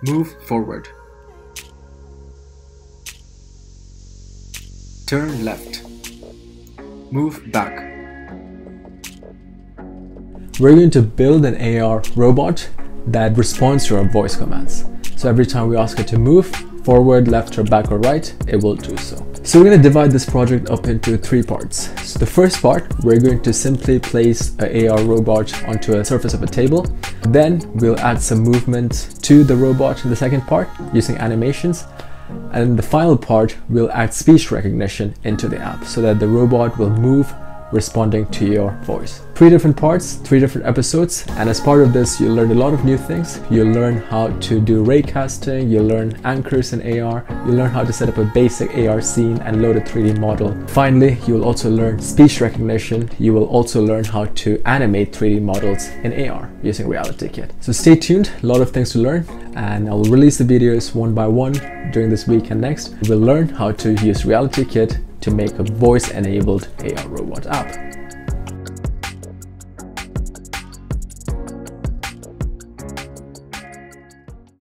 Move forward. Turn left. Move back. We're going to build an AR robot that responds to our voice commands. So every time we ask it to move forward, left, or back, or right, it will do so. So we're going to divide this project up into 3 parts. So the first part, we're going to simply place an AR robot onto a surface of a table. Then we'll add some movement to the robot in the second part using animations. And in the final part, we'll add speech recognition into the app so that the robot will move responding to your voice. 3 different parts, 3 different episodes, and as part of this you'll learn a lot of new things. You'll learn how to do raycasting, you'll learn anchors in AR, you'll learn how to set up a basic AR scene and load a 3D model. Finally, you'll also learn speech recognition. You will also learn how to animate 3D models in AR using RealityKit. So stay tuned, a lot of things to learn, and I'll release the videos one by one during this week and next. We'll learn how to use RealityKit to make a voice-enabled AR robot app.